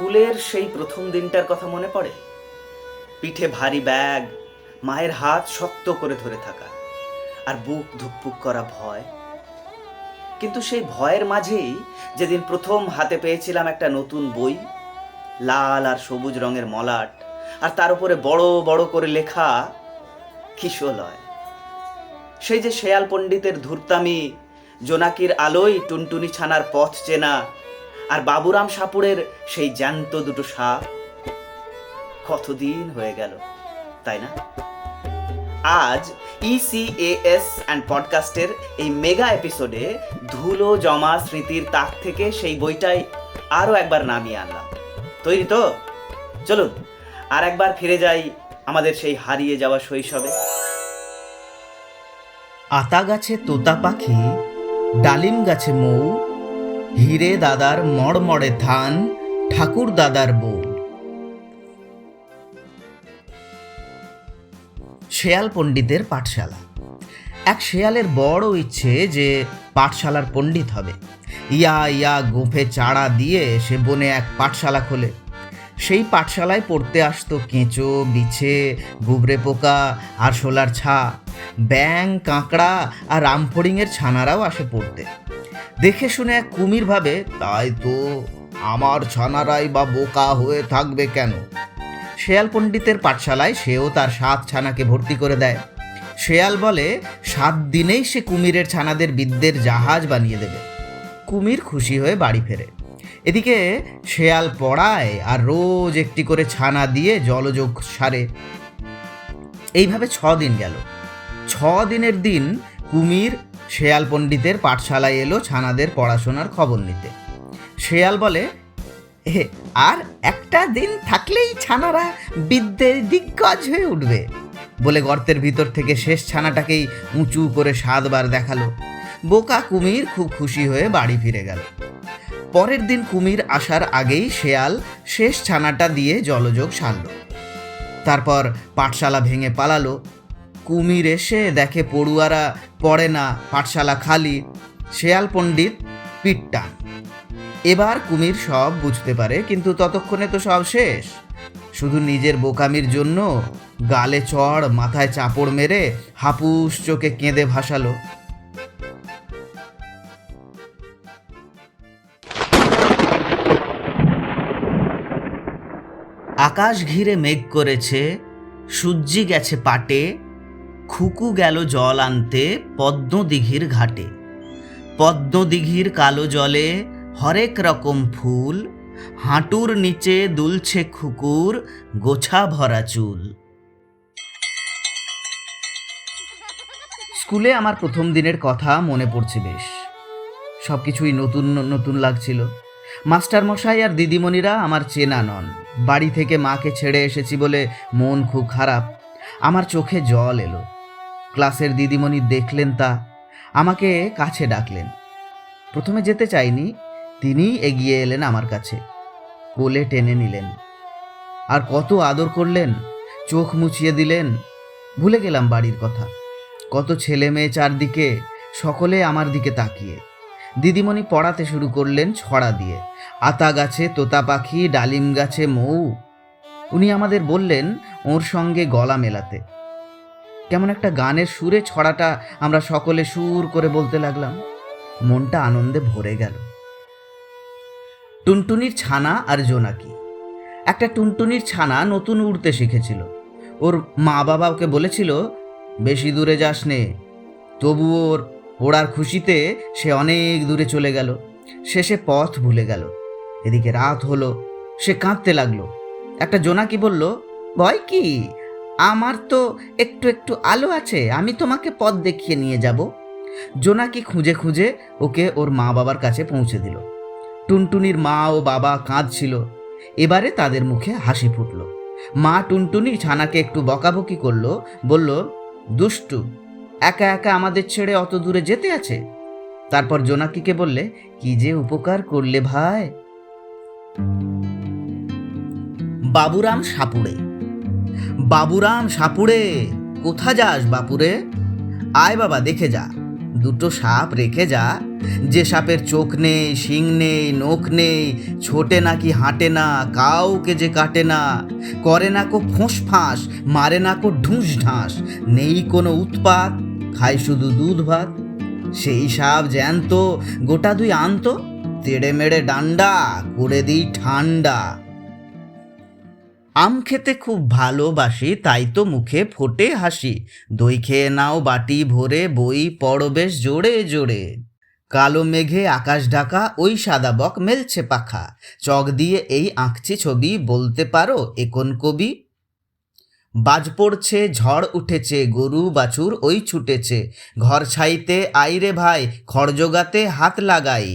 স্কুলের সেই প্রথম দিনটার কথা মনে পড়ে? পিঠে ভারী ব্যাগ, মায়ের হাত শক্ত করে ধরে থাকা, আর বুক ধুকপুক করা ভয়। কিন্তু সেই ভয়ের মাঝেই যেদিন প্রথম হাতে পেয়েছিলাম একটা নতুন বই, লাল আর সবুজ রঙের মলাট, আর তার উপরে বড় বড় করে লেখা কিশোলয়। সেই যে শেয়াল পণ্ডিতের ধূর্তামি, জোনাকির আলোয় টুনটুনি ছানার পথ চেনা, আর বাবুরাম সাপুড়ের সেই জ্যান্ত দুটো সাপ। কতদিন হয়ে গেল, তাই না? আজ ECAS অ্যান্ড পডকাস্টের এই মেগা এপিসোডে ধুলো জমা স্মৃতির তাক থেকে সেই বইটাই আরও একবার নামিয়ে আনলাম। তৈরি তো? চলুন আর একবার ফিরে যাই আমাদের সেই হারিয়ে যাওয়া শৈশবে। আতা গাছে তোতা পাখি, ডালিম গাছে মৌ, হিরে দাদার মড়মড়ে ধান, ঠাকুর দাদার বউ। শেয়াল পণ্ডিতের পাঠশালা। এক শেয়ালের বড় ইচ্ছে যে পাঠশালার পণ্ডিত হবে। ইয়া ইয়া গোফে চাড়া দিয়ে সে বনে এক পাঠশালা খোলে। সেই পাঠশালায় পড়তে আসতো কেঁচো, বিছে, গুবরে পোকা, আরশোলার ছা, ব্যাং, কাঁকড়া আর রামফড়িংয়ের ছানারাও আসে পড়তে। দেখে শুনে এক কুমির ভাবে, তাই তো, আমার ছানারাই বা বোকা হয়ে থাকবে কেন? শেয়াল পণ্ডিতের পাঠশালায় সেও তার 7 ছানাকে ভর্তি করে দেয়। শেয়াল বলে 7 দিনেই সে কুমিরের ছানাদের বিদ্যের জাহাজ বানিয়ে দেবে। কুমির খুশি হয়ে বাড়ি ফেরে। এদিকে শেয়াল পড়ায় আর রোজ একটি করে ছানা দিয়ে জলযোগ সারে। এইভাবে 6 দিন গেল। 6 দিনের দিন কুমির শেয়াল পণ্ডিতের পাঠশালায় এলো ছানাদের পড়াশোনার খবর নিতে। শেয়াল বলে, আর একটা দিন থাকলেই ছানারা বিদ্যের দিগ্গজ হয়ে উঠবে বলে গর্তের ভিতর থেকে শেষ ছানাটাকেই উঁচু করে 7 বার দেখালো। বোকা কুমির খুব খুশি হয়ে বাড়ি ফিরে গেল। পরের দিন কুমির আসার আগেই শেয়াল শেষ ছানাটা দিয়ে জলযোগ সারল। তারপর পাঠশালা ভেঙে পালালো। কুমির এসে দেখে পড়ুয়ারা পড়ে না, পাঠশালা খালি। শেয়াল পণ্ডিত পিটটান। এবার কুমির সব বুঝতে পারে, কিন্তু ততক্ষণে তো সব শেষ। শুধু নিজের বোকামির জন্য গালে চড়, মাথায় চাপড় মেরে হাপুস চোখে কেঁদে ভাসালো। আকাশ ঘিরে মেঘ করেছে, সূর্যি গেছে পাটে, খুকু গেল জল আনতে পদ্মদিঘির ঘাটে। পদ্মদিঘির কালো জলে হরেক রকম ফুল, হাঁটুর নিচে দুলছে খুকুর গোছা ভরা চুল। স্কুলে আমার প্রথম দিনের কথা মনে পড়ছে বেশ। সব কিছুই নতুন নতুন লাগছিল। মাস্টার মশাই আর দিদিমণিরা আমার চেনা নন। বাড়ি থেকে মাকে ছেড়ে এসেছি বলে মন খুব খারাপ। আমার চোখে জল এলো। ক্লাসের দিদিমণি দেখলেন তা, আমাকে কাছে ডাকলেন। প্রথমে যেতে চাইনি, তিনি এগিয়ে এলেন আমার কাছে, কোলে টেনে নিলেন, আর কত আদর করলেন, চোখ মুছিয়ে দিলেন। ভুলে গেলাম বাড়ির কথা। কত ছেলে মেয়ে চারদিকে, সকলে আমার দিকে তাকিয়ে। দিদিমণি পড়াতে শুরু করলেন ছড়া দিয়ে। আতা গাছে তোতা পাখি, ডালিম গাছে মৌ। উনি আমাদের বললেন ওর সঙ্গে গলা মেলাতে। কেমন একটা গানের সুরে ছড়াটা আমরা সকলে সুর করে বলতে লাগলাম। মনটা আনন্দে ভরে গেল। টুনটুনির ছানা আর জোনাকি। একটা টুনটুনির ছানা নতুন উড়তে শিখেছিল। ওর মা বাবা ওকে বলেছিল, বেশি দূরে যাস নে। তবু ওড়ার খুশিতে সে অনেক দূরে চলে গেল। শেষে পথ ভুলে গেল। এদিকে রাত হলো, সে কাঁদতে লাগলো। একটা জোনাকি বলল, ভয় কি, আমার তো একটু একটু আলো আছে, আমি তোমাকে পথ দেখিয়ে নিয়ে যাব। জোনাকি খুঁজে খুঁজে ওকে ওর মা বাবার কাছে পৌঁছে দিল। টুনটুনির মা ও বাবা কাঁদছিল। এবারে তাদের মুখে হাসি ফুটল। মা টুনটুনি ছানাকে একটু বকাবকি করলো, বলল, দুষ্টু, একা একা আমাদের ছেড়ে অত দূরে যেতে আছে। তারপর জোনাকিকে বললে, কি যে উপকার করলে ভাই। বাবুরাম সাপুড়ে। বাবুরাম সাপুড়ে, কোথা যাস বাপুরে? আয় বাবা, দেখে যা, দুটো সাপ রেখে যা, যে সাপের চোখ নেই, শিং নেই, নখ নেই, ছোটে নাকি হাঁটে না, কাউকে যে কাটে না, করে না কো ফোঁস ফাঁস, মারে না কো ঢুঁস ঢাঁস, নেই কোনো উৎপাত, খায় শুধু দুধ ভাত। সেই সাপ জ্যান্ত গোটা দুই আনতো, তেড়ে মেড়ে ডান্ডা করে দিই ঠান্ডা। আম খেতে খুব ভালোবাসি, তাই তো মুখে ফোটে হাসি, দই খেয়ে নাও বাটি ভরে, বই পড়ো বেশ জোরে জোরে। কালো মেঘে আকাশ ঢাকা, ওই সাদা বক মেলছে পাখা, চক দিয়ে এই আঁকছি ছবি, বলতে পারো এ কোন কবি? বাজ পড়ছে, ঝড় উঠেছে, গরু বাছুর ওই ছুটেছে, ঘর ছাইতে আইরে ভাই, খড় জোগাতে হাত লাগাই।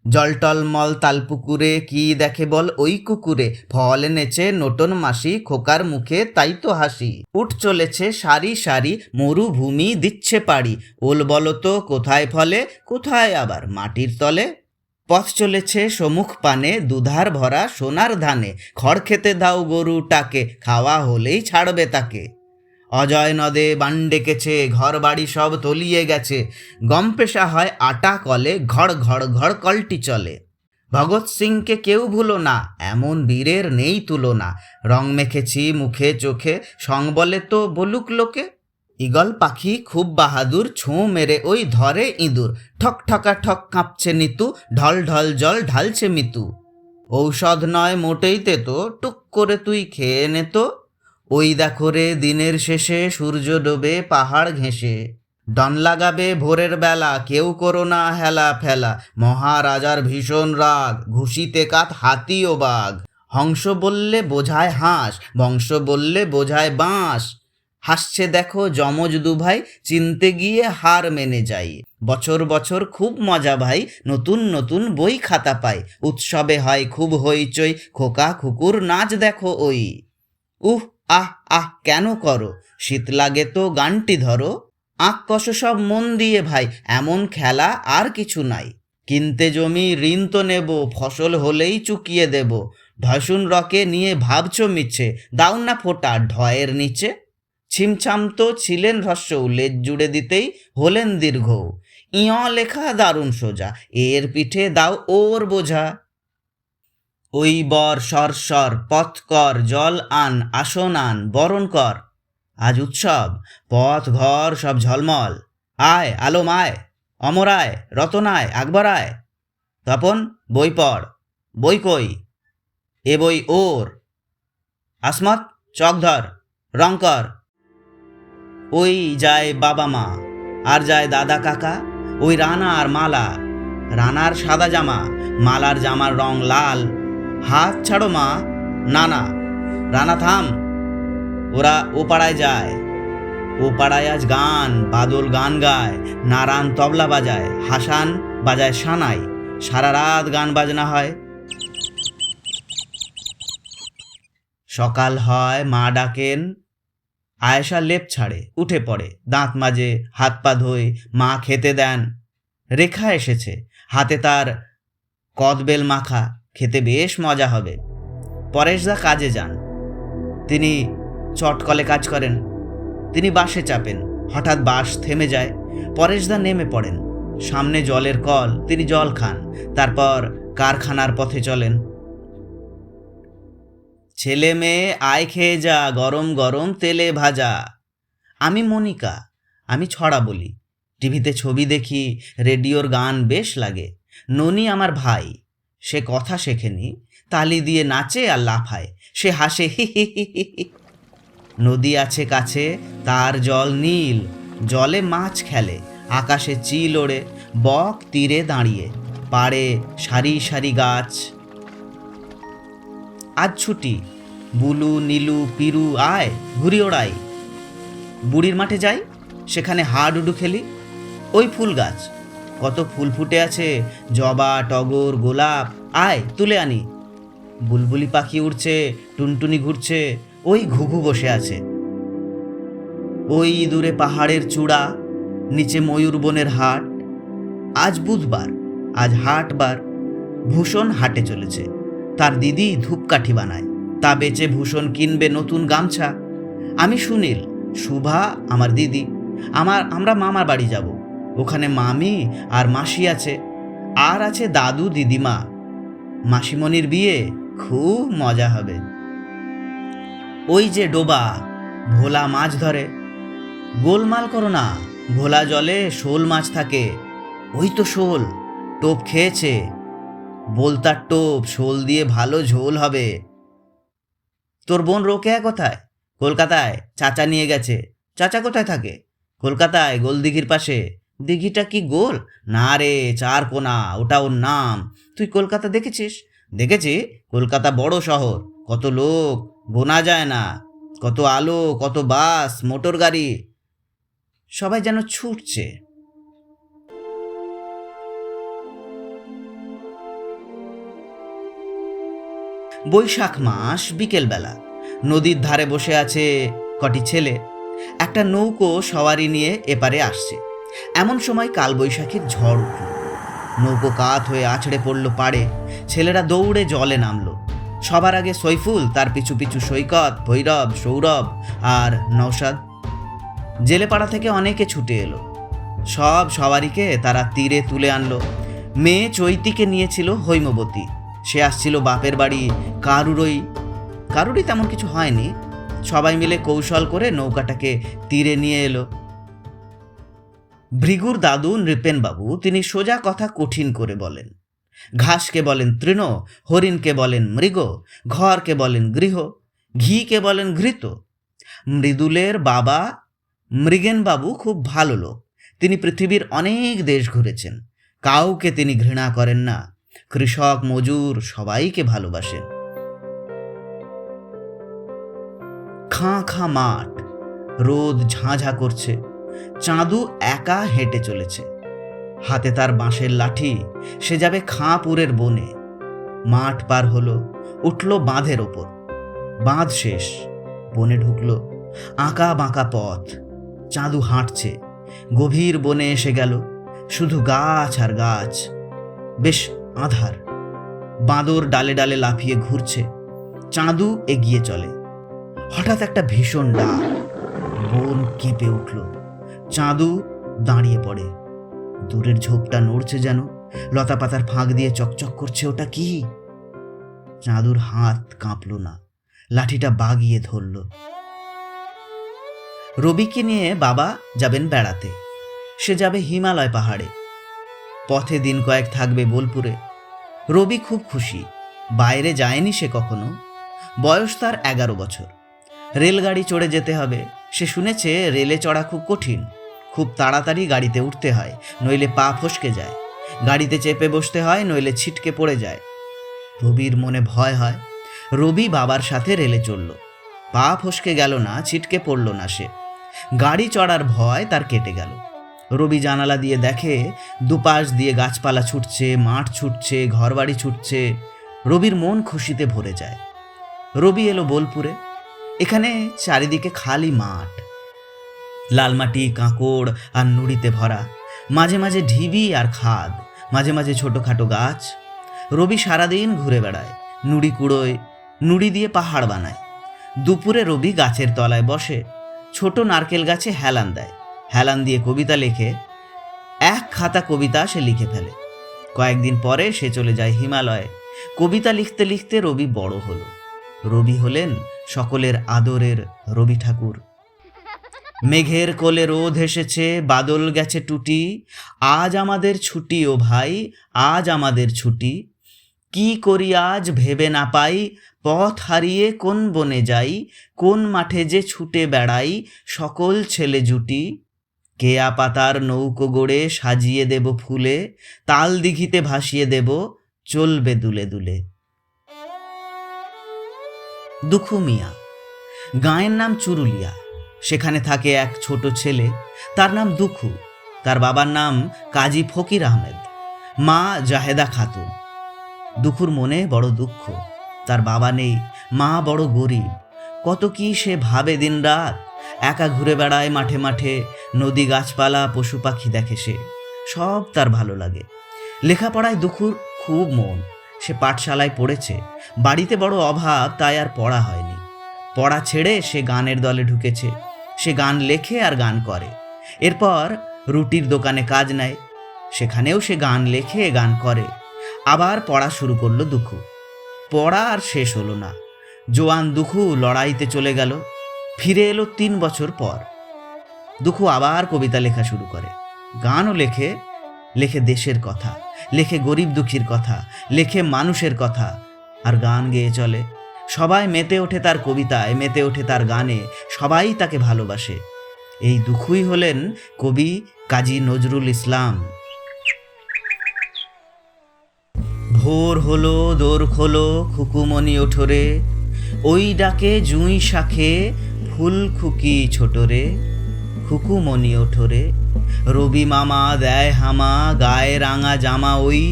জলটলমল তালপুকুরে, কি দেখে বল ওই কুকুরে, ফল এনেছে নটন মাসি, খোকার মুখে তাই তো হাসি। উঠ চলেছে সারি সারি, মরুভূমি দিচ্ছে পাড়ি, ওল বলতো কোথায় ফলে, কোথায় আবার মাটির তলে। পথ চলেছে সমুখ পানে, দুধার ভরা সোনার ধানে, খড় খেতে দাও গরুটাকে, খাওয়া হলেই ছাড়বে তাকে। অজয় নদে বান ডেকেছে, ঘর বাড়ি সব তলিয়ে গেছে, গম পেশা হয় আটা কলে, ঘড় ঘড় ঘড় কলটি চলে। ভগৎ সিংকে কেউ ভুলো না, এমন বীরের নেই তুলনা, রং মেখেছি মুখে চোখে, সং বলে তো বলুক লোকে। ঈগল পাখি খুব বাহাদুর, ছোঁ মেরে ওই ধরে ইঁদুর, ঠক ঠকা ঠক কাঁপছে নিতু, ঢল ঢল জল ঢালছে মিতু। ঔষধ নয় মোটেই তেতো, টুক করে তুই খেয়ে নে তো, ওই দেখো রে দিনের শেষে সূর্য ডোবে পাহাড় ঘেঁষে। ডন লাগাবে ভোরের বেলা, কেউ করো না হেলা ফেলা, মহারাজার ভীষণ রাগ, ঘুষিতে কাত হাতি ও বাঘ। হংস বললে বোঝায় হাঁস, বংশ বললে বোঝায় বাঁশ, হাসছে দেখো যমজ দুভাই, চিনতে গিয়ে হার মেনে যাই। বছর বছর খুব মজা ভাই, নতুন নতুন বই খাতা পাই, উৎসবে হয় খুব হইচই, খোকা খুকুর নাচ দেখো ওই। উহ আহ আহ কেন করো, শীত লাগে তো গানটি ধরো, আঁক কষো সব মন দিয়ে ভাই, এমন খেলা আর কিছু নাই। কিনতে জমি ঋণ তো নেব, ফসল হলেই চুকিয়ে দেব, ঢয়সুন রকে নিয়ে ভাবছো মিছে, দাও না ফোঁটা ঢয়ের নিচে। ছিমছাম তো ছিলেন হ্রস্ব, লেজ জুড়ে দিতেই হলেন দীর্ঘ, ইয় লেখা দারুণ সোজা, এর পিঠে দাও ওর বোঝা। ওই বর সর সর পথ কর, জল আন আসন আন বরণ কর, আজ উৎসব পথ ঘর সব ঝলমল, আয় আলম আয়, অমর আয়, রতন আয়, আকবর আয়। তপন বই পড়, বই কই, এ বই ওর। আসমত চক ধর, রং কর। ওই যায় বাবা মা, আর যায় দাদা কাকা, ওই রানা আর মালা, রানার সাদা জামা, মালার জামার রং লাল। হাত ছাড়ো মা, না না, রানা থাম, ওরা ও পাড়ায় যায়, ও পাড়ায় আজ গান, বাদল গান গায়, নারায়ণ তবলা বাজায়, হাসান বাজায় সানাই, সারা রাত গান বাজনা হয়। সকাল হয়, মা ডাকেন, আয়েশা লেপ ছাড়ে, উঠে পড়ে, দাঁত মাজে, হাত পা ধোয়, মা খেতে দেন। রেখা এসেছে, হাতে তার কদবেল মাখা, খেতে বেশ মজা হবে। পরেশদা কাজে যান, তিনি চটকলে কাজ করেন, তিনি বাসে চাপেন, হঠাৎ বাস থেমে যায়, পরেশদা নেমে পড়েন, সামনে জলের কল, তিনি জল খান, তারপর কারখানার পথে চলেন। ছেলে মেয়ে আয় খেয়ে যা, গরম গরম তেলে ভাজা। আমি মনিকা, আমি ছড়া বলি, টিভিতে ছবি দেখি, রেডিওর গান বেশ লাগে। ননি আমার ভাই, সে কথা শেখেনি, তালি দিয়ে নাচে আর লাফায়, সে হাসে হি হি হি হি হি। নদী আছে কাছে, তার জল নীল, জলে মাছ খেলে, আকাশে চিল ওড়ে, বক তীরে দাঁড়িয়ে, পাড়ে সারি সারি গাছ। আজ ছুটি, বুলু নীলু পিরু আয় ঘুরি ওড়াই। বুড়ির মাঠে যাই, সেখানে হাডুডু খেলি। ওই ফুল গাছ, কত ফুল ফুটে আছে, জবা টগর গোলাপ, আয় তুলে আনি। বুলবুলি পাখি উড়ছে, টুনটুনি ঘুরছে, ওই ঘুঘু বসে আছে। ওই দূরে পাহাড়ের চূড়া, নিচে ময়ূর বনের হাট। আজ বুধবার, আজ হাটবার। ভূষণ হাটে চলেছে, তার দিদি ধূপকাঠি বানায়, তা বেচে ভূষণ কিনবে নতুন গামছা। আমি সুনীল, শুভা আমার দিদি, আমরা মামার বাড়ি যাব, ওখানে মামি আর মাসি আছে, আর আছে দাদু দিদিমা। মাসিমণির বিয়ে খুব মজা হবে। ওই যে ডোবা, ভোলা মাছ ধরে। গোলমাল করো না, ভোলা জলে শোল মাছ থাকে। ওই তো শোল, টোপ খেয়েছে। বোলতার টোপ, শোল দিয়ে ভালো ঝোল হবে। তোর বোন রোকেয়া কোথায়? কলকাতায়, চাচা নিয়ে গেছে। চাচা কোথায় থাকে? কলকাতায়, গোলদিঘির পাশে। দিঘিটা কি গোল? না রে, চার কোনা, ওটা ওর নাম। তুই কলকাতা দেখেছিস? দেখেছি, কলকাতা বড় শহর, কত লোক, গোনা যায় না। কত আলো, কত বাস, মোটর গাড়ি, সবাই যেন ছুটছে। বৈশাখ মাস, বিকেলবেলা, নদীর ধারে বসে আছে কটি ছেলে। একটা নৌকো সওয়ারি নিয়ে এপারে আসছে। এমন সময় কালবৈশাখীর ঝড় উঠল। নৌকো কাত হয়ে আছড়ে পড়ল পাড়ে। ছেলেরা দৌড়ে জলে নামলো। সবার আগে সৈফুল, তার পিছু পিছু সৈকত, ভৈরব, সৌরভ আর নওশাদ। জেলেপাড়া থেকে অনেকে ছুটে এলো। সব সওয়ারিকে তারা তীরে তুলে আনলো। মেয়ে চৈতিকে নিয়েছিল হৈমবতী। সে আসছিল বাপের বাড়ি। কারুরই তেমন কিছু হয়নি। সবাই মিলে কৌশল করে নৌকাটাকে তীরে নিয়ে এলো। ভৃগুর দাদু নৃপেনবাবু, তিনি সোজা কথা কঠিন করে বলেন। ঘাসকে বলেন তৃণ, হরিণকে বলেন মৃগ, ঘরকে বলেন গৃহ, ঘিকে বলেন ঘৃত। মৃদুলের বাবা মৃগেনবাবু খুব ভালো লোক। তিনি পৃথিবীর অনেক দেশ ঘুরেছেন। কাউকে তিনি ঘৃণা করেন না। কৃষক, মজুর সবাইকে ভালোবাসেন। খাঁ খাঁ মাঠ, রোদ ঝাঁঝা করছে। চাঁদু একা হেঁটে চলেছে। হাতে তার বাঁশের লাঠি। সে যাবে খাঁপুরের বনে। মাঠ পার হলো, উঠল বাঁধের ওপর। বাঁধ শেষ, বনে ঢুকলো। আঁকা বাঁকা পথ। চাঁদু হাঁটছে। গভীর বনে এসে গেল। শুধু গাছ আর গাছ। বেশ আঁধার। বাঁদর ডালে ডালে লাফিয়ে ঘুরছে। চাঁদু এগিয়ে চলে। হঠাৎ একটা ভীষণ ডাক। বন কেঁপে উঠল। চাঁদু দাঁড়িয়ে পড়ে। দূরের ঝোপটা নড়ছে যেন, লতা পাতার ফাঁক দিয়ে চকচক করছে। ওটা কি? চাঁদুর হাত কাঁপল না। লাঠিটা বাগিয়ে ধরল। রবিকে নিয়ে বাবা যাবেন বেড়াতে। সে যাবে হিমালয় পাহাড়ে। পথে দিন কয়েক থাকবে বোলপুরে। রবি খুব খুশি। বাইরে যায়নি সে কখনো। বয়স তার 11 বছর। রেলগাড়ি চড়ে যেতে হবে। সে শুনেছে রেলে চড়া খুব কঠিন। খুব তাড়াতাড়ি গাড়িতে উঠতে হয়, নইলে পা ফসকে যায়। গাড়িতে চেপে বসতে হয়, নইলে ছিটকে পড়ে যায়। রবির মনে ভয় হয়। রবি বাবার সাথে রেলে চড়ল। পা ফসকে গেল না, ছিটকে পড়ল না সে। গাড়ি চড়ার ভয় তার কেটে গেল। রবি জানালা দিয়ে দেখে দুপাশ দিয়ে গাছপালা ছুটছে, মাঠ ছুটছে, ঘরবাড়ি ছুটছে। রবির মন খুশিতে ভরে যায়। রবি এলো বোলপুরে। এখানে চারিদিকে খালি মাঠ, লালমাটি, কাঁকড় আর নুড়িতে ভরা। মাঝে মাঝে ঢিবি আর খাদ, মাঝে মাঝে ছোটোখাটো গাছ। রবি সারাদিন ঘুরে বেড়ায়, নুড়ি কুড়োয়, নুড়ি দিয়ে পাহাড় বানায়। দুপুরে রবি গাছের তলায় বসে, ছোট নারকেল গাছে হেলান দেয়। হেলান দিয়ে কবিতা লেখে। এক খাতা কবিতা সে লিখে ফেলে। কয়েকদিন পরে সে চলে যায় হিমালয়ে। কবিতা লিখতে লিখতে রবি বড় হলো। রবি হলেন সকলের আদরের রবি ঠাকুর। মেঘের কোলে রোদ এসেছে, বাদল গেছে টুটি। আজ আমাদের ছুটি ও ভাই, আজ আমাদের ছুটি। কি করি আজ ভেবে না পাই, পথ হারিয়ে কোন বনে যাই, কোন মাঠে যে ছুটে বেড়াই সকল ছেলে জুটি। কেয়া পাতার নৌকো গড়ে সাজিয়ে দেব ফুলে, তাল দিঘিতে ভাসিয়ে দেব চলবে দুলে দুলে। দুখু মিয়া। গাঁয়ের নাম চুরুলিয়া। সেখানে থাকে এক ছোট ছেলে, তার নাম দুখু। তার বাবার নাম কাজী ফকির আহমেদ, মা জাহেদা খাতুন। দুখুর মনে বড় দুঃখ। তার বাবা নেই, মা বড় গরিব। কত কি সে ভাবে দিন রাত। একা ঘুরে বেড়ায় মাঠে মাঠে, নদী, গাছপালা, পশু পাখি দেখে সে। সব তার ভালো লাগে। লেখাপড়ায় দুখুর খুব মন। সে পাঠশালায় পড়েছে। বাড়িতে বড় অভাব, তাই আর পড়া হয়নি। পড়া ছেড়ে সে গানের দলে ঢুকেছে। সে গান লেখে আর গান করে। এরপর রুটির দোকানে কাজ নেয়, সেখানেও সে গান লেখে, গান করে। আবার পড়া শুরু করলো দুখু। পড়া আর শেষ হলো না। জোয়ান দুখু লড়াইতে চলে গেল, ফিরে এলো 3 বছর পর। দুখু আবার কবিতা লেখা শুরু করে, গানও লেখে। লেখে দেশের কথা, লেখে গরিব দুঃখীর কথা, লেখে মানুষের কথা, আর গান গেয়ে চলে। সবাই মেতে ওঠে তার কবিতায়, মেতে ওঠে তার গানে, সবাই তাকে ভালোবাসে। এই দুখুই হলেন কবি কাজী নজরুল ইসলাম। ভোর হলো, দোর খোলো, খুকুমনি ওঠরে, ওই ডাকে জুঁই শাখে ফুল খুকি ছোটরে, খুকুমনি ওঠরে। রবি মামা দেয় হামা, গায়ে রাঙা জামা ওই,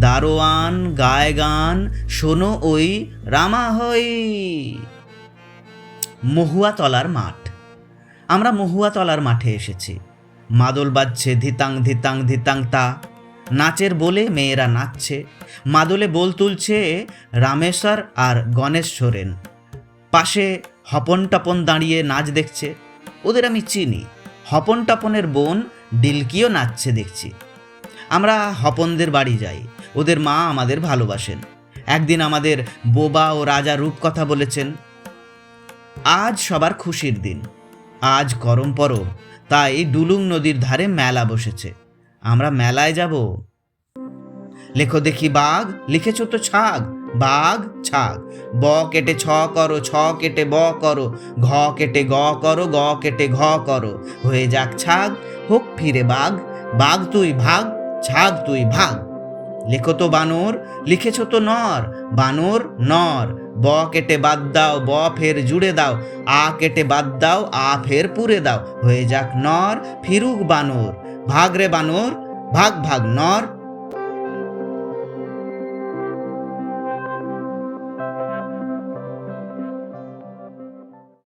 দারোয়ান গায় গান, শোনো ওই রামা হই। মহুয়াতলার মাঠ। আমরা মহুয়াতলার মাঠে এসেছি। মাদল বাজছে ধিতাং ধিতাং ধিতাং তা। নাচের বলে মেয়েরা নাচছে। মাদলে বোল তুলছে রামেশ্বর আর গণেশ সোরেন। পাশে হপন টপন দাঁড়িয়ে নাচ দেখছে। ওদের আমি চিনি। হপন টপনের বোন ডিলকিও নাচছে দেখছি। আমরা হপনদের বাড়ি যাই। ওদের মা আমাদের ভালোবাসেন। একদিন আমাদের বোবা ও রাজা রূপকথা বলেছেন। আজ সবার খুশির দিন, আজ করম পরব, তাই ডুলুং নদীর ধারে মেলা বসেছে। আমরা মেলায় যাব। লেখো দেখি বাঘ, লিখেছ তো ছাগ, বাঘ ছাগ। ব কেটে ছ করো, ছ কেটে ব করো, ঘ কেটে গ করো, গ কেটে ঘ করো, হয়ে যাক ছাগ, হোক ফিরে বাঘ, বাঘ তুই ভাগ, ছাগ তুই ভাগ। লেখো তো বানর, লিখেছ তো নর, বানর নর। ব কেটে বাদ দাও, ব ফের জুড়ে দাও, আ কেটে বাদ দাও, আ ফের পুড়ে দাও, হয়ে যাক নর, ফিরুক বানর। ভাগ রে বানর, ভাগ ভাগ নর।